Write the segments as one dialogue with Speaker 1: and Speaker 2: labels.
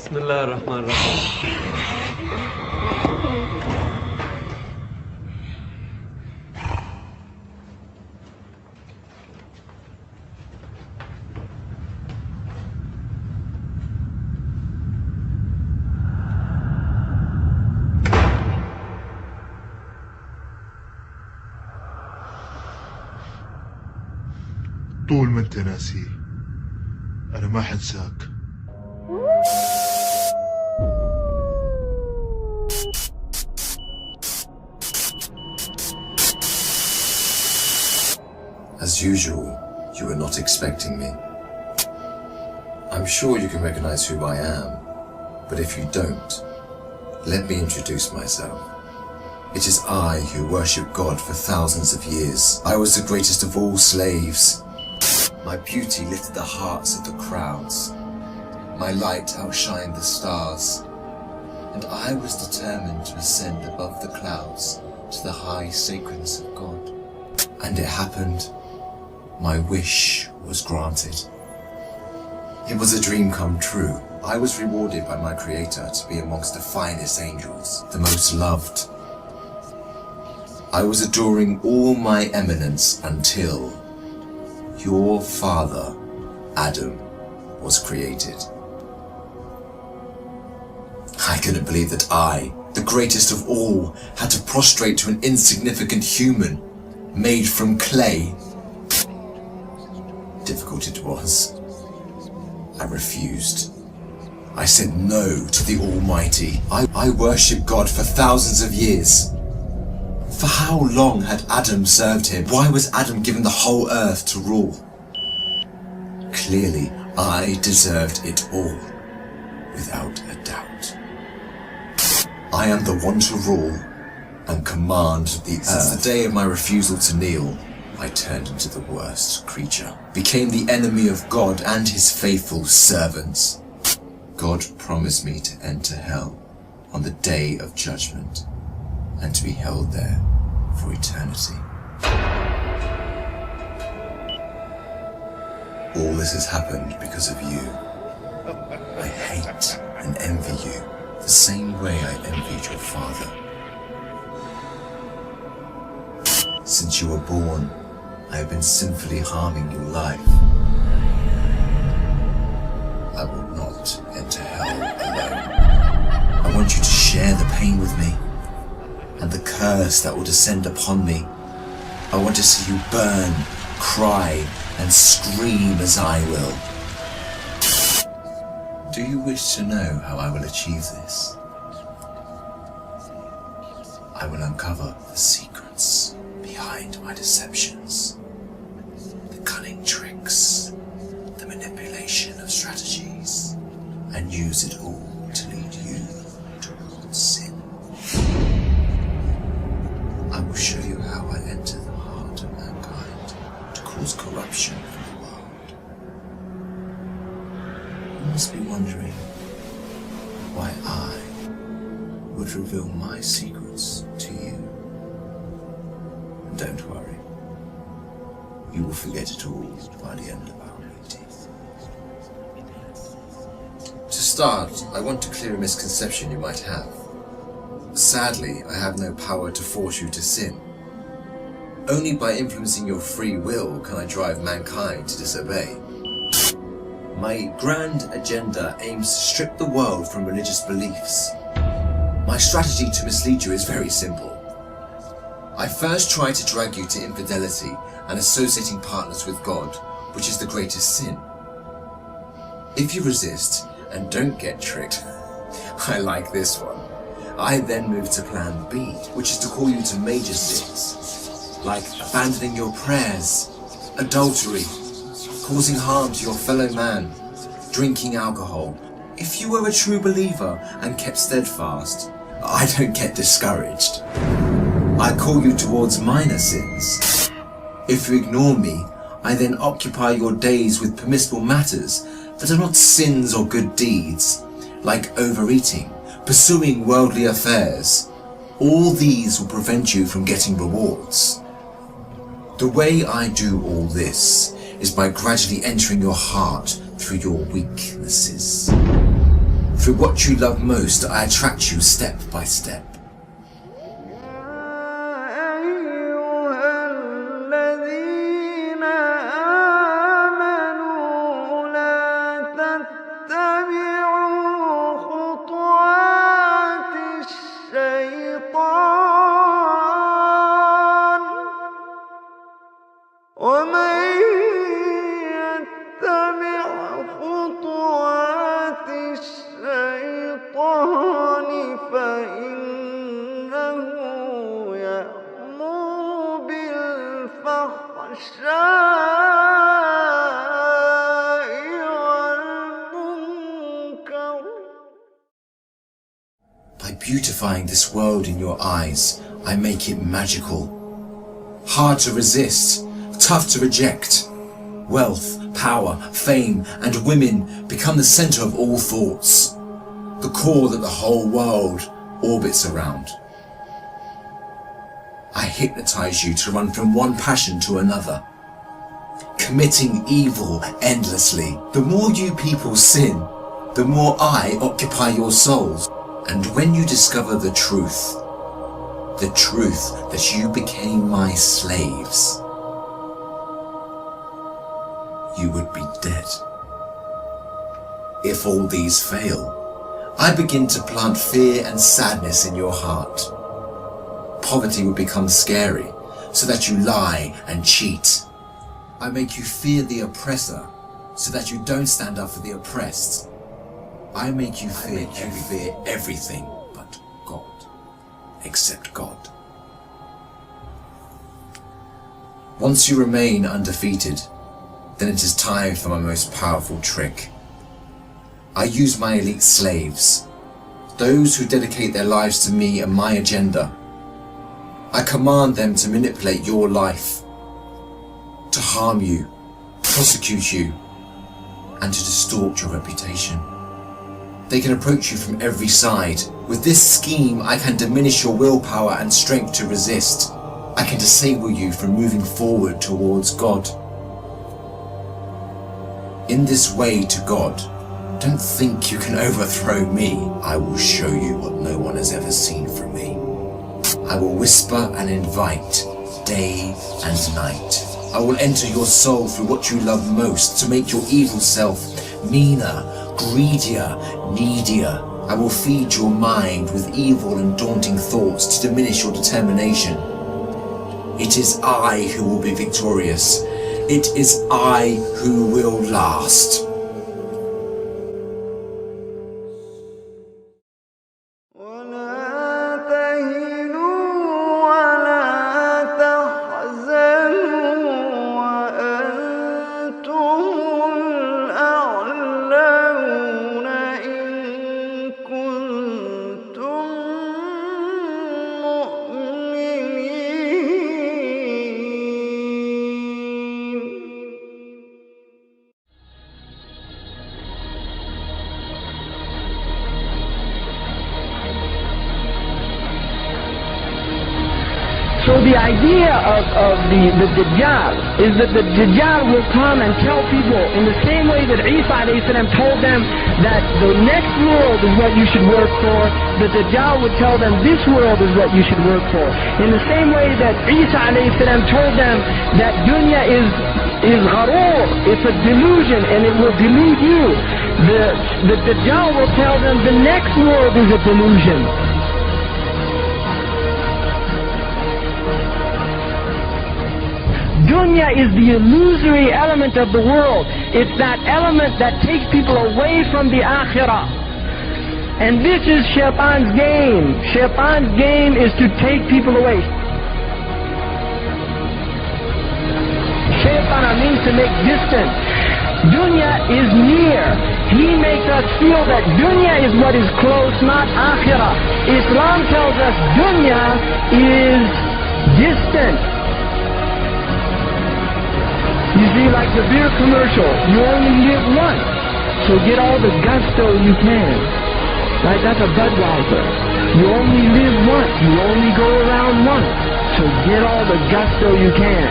Speaker 1: بسم الله الرحمن الرحيم.
Speaker 2: طول ما انت ناسي انا ما حنساك.
Speaker 3: As usual, you were not expecting me. I'm sure you can recognize who I am, but if you don't, let me introduce myself. It is I who worship God for thousands of years. I was the greatest of all slaves. My beauty lifted the hearts of the crowds. My light outshined the stars. And I was determined to ascend above the clouds to the high sacredness of God. And it happened. My wish was granted. It was a dream come true. I was rewarded by my Creator to be amongst the finest angels, the most loved. I was adoring all my eminence until your father, Adam, was created. I couldn't believe that I, the greatest of all, had to prostrate to an insignificant human made from clay. Difficult it was. I refused. I said no to the Almighty. I worshipped God for thousands of years. For how long had Adam served him? Why was Adam given the whole earth to rule? Clearly, I deserved it all, without a doubt. I am the one to rule and command the earth. Since the day of my refusal to kneel, I turned into the worst creature, became the enemy of God and his faithful servants. God promised me to enter hell on the day of judgment and to be held there for eternity. All this has happened because of you. I hate and envy you the same way I envied your father. Since you were born, I have been sinfully harming your life. I will not enter hell alone. I want you to share the pain with me and the curse that will descend upon me. I want to see you burn, cry, and scream as I will. Do you wish to know how I will achieve this? I will uncover the secrets behind my deceptions, the cunning tricks, the manipulation of strategies, and use it all to lead you towards sin. I will show you how I enter the heart of mankind to cause corruption in the world. You must be wondering why I would reveal my secrets to you. Don't worry, you will forget it all by the end of our meeting. To start, I want to clear a misconception you might have. Sadly, I have no power to force you to sin. Only by influencing your free will can I drive mankind to disobey. My grand agenda aims to strip the world from religious beliefs. My strategy to mislead you is very simple. I first try to drag you to infidelity and associating partners with God, which is the greatest sin. If you resist and don't get tricked, I like this one. I then move to plan B, which is to call you to major sins, like abandoning your prayers, adultery, causing harm to your fellow man, drinking alcohol. If you were a true believer and kept steadfast, I don't get discouraged. I call you towards minor sins. If you ignore me, I then occupy your days with permissible matters that are not sins or good deeds, like overeating, pursuing worldly affairs. All these will prevent you from getting rewards. The way I do all this is by gradually entering your heart through your weaknesses. Through what you love most, I attract you step by step. By beautifying this world in your eyes, I make it magical. Hard to resist, tough to reject. Wealth, power, fame, and women become the center of all thoughts, the core that the whole world orbits around. I hypnotize you to run from one passion to another, committing evil endlessly. The more you people sin, the more I occupy your souls. And when you discover the truth that you became my slaves, you would be dead. If all these fail, I begin to plant fear and sadness in your heart. Poverty would become scary, so that you lie and cheat. I make you fear the oppressor, so that you don't stand up for the oppressed. I make you fear everything but God, except God. Once you remain undefeated, then it is time for my most powerful trick. I use my elite slaves, those who dedicate their lives to me and my agenda. I command them to manipulate your life, to harm you, prosecute you, and to distort your reputation. They can approach you from every side. With this scheme, I can diminish your willpower and strength to resist. I can disable you from moving forward towards God. In this way to God, don't think you can overthrow me. I will show you what no one has ever seen from me. I will whisper and invite, day and night. I will enter your soul through what you love most to make your evil self meaner, greedier, needier. I will feed your mind with evil and daunting thoughts to diminish your determination. It is I who will be victorious. It is I who will last.
Speaker 1: So the idea of the Dajjal is that the Dajjal will come and tell people in the same way that Isa a.s. told them that the next world is what you should work for, the Dajjal would tell them this world is what you should work for. In the same way that Isa a.s. told them that dunya is gharoor, it's a delusion and it will delude you. The Dajjal will tell them the next world is a delusion. Dunya is the illusory element of the world. It's that element that takes people away from the akhirah. And this is Shaitan's game. Shaitan's game is to take people away. Shaitan means to make distant. Dunya is near. He makes us feel that dunya is what is close, not akhirah. Islam tells us dunya is distant. You see, like the beer commercial, you only live once, so get all the gusto you can. Right, that's a Budweiser. You only live once, you only go around once, so get all the gusto you can.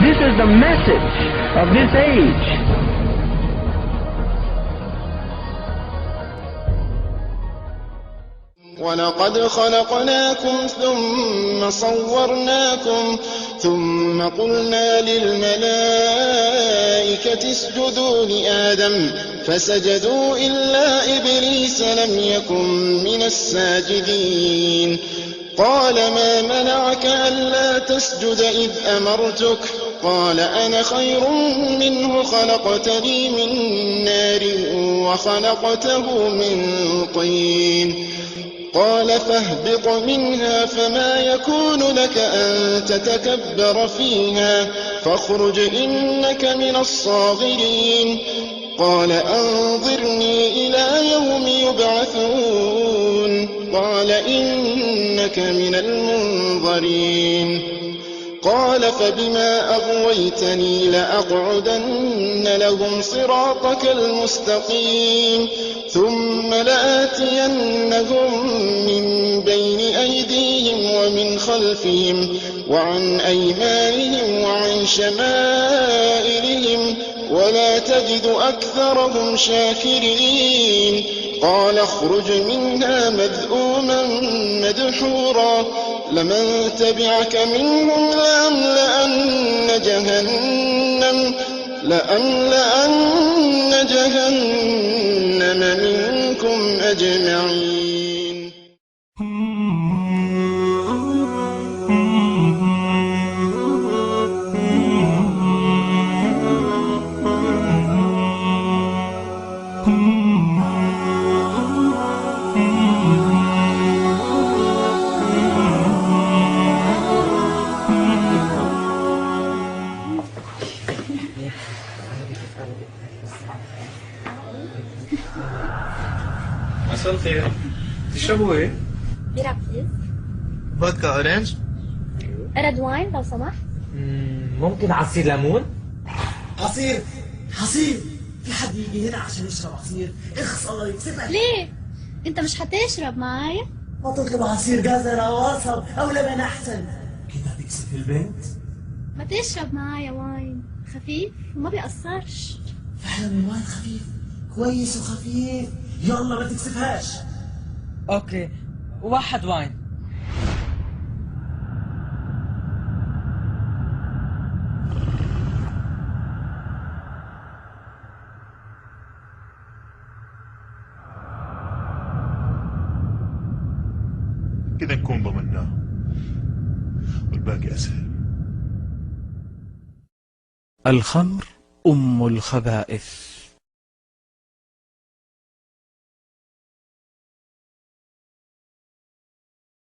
Speaker 1: This is the message of this age.
Speaker 4: ولقد خلقناكم ثم صورناكم ثم قلنا للملائكة اسجدوا لآدم فسجدوا إلا إبليس لم يكن من الساجدين. قال ما منعك ألا تسجد إذ أمرتك؟ قال أنا خير منه خلقتني من نار وخلقته من طين. قال فاهبط منها فما يكون لك أن تتكبر فيها فاخرج إنك من الصاغرين. قال أنظرني إلى يوم يبعثون. قال إنك من المنظرين. قال فبما أغويتني لأقعدن لهم صراطك المستقيم ثم لآتينهم من بين أيديهم ومن خلفهم وعن أيمانهم وعن شمائلهم ولا تجد أكثرهم شاكرين. قال اخرج منها مذءوما مدحورا لمن تبعك منهم لأملأن جهنم منكم أجمعين.
Speaker 5: مساء الخير، تشربوا ايه؟
Speaker 6: بيرة بليز.
Speaker 5: فودكا اورنج؟
Speaker 6: ريد واين لو سمحت.
Speaker 7: ممكن عصير ليمون؟
Speaker 8: عصير في حد يجي هنا عشان يشرب عصير؟ اخص الله يكسبك.
Speaker 6: ليه؟ انت مش هتشرب معايا؟
Speaker 8: ما تطلب عصير جزر او قصب او لبن احسن كده هتكسب البنت.
Speaker 6: ما تشرب معايا واين خفيف وما بيأثرش.
Speaker 8: فعلا الواين خفيف كويس وخفيف. يلا ما تكسبهاش.
Speaker 9: اوكي 1 واين.
Speaker 2: كذا نكون ضمناه والباقي أسهل.
Speaker 10: الخمر أم الخبائث.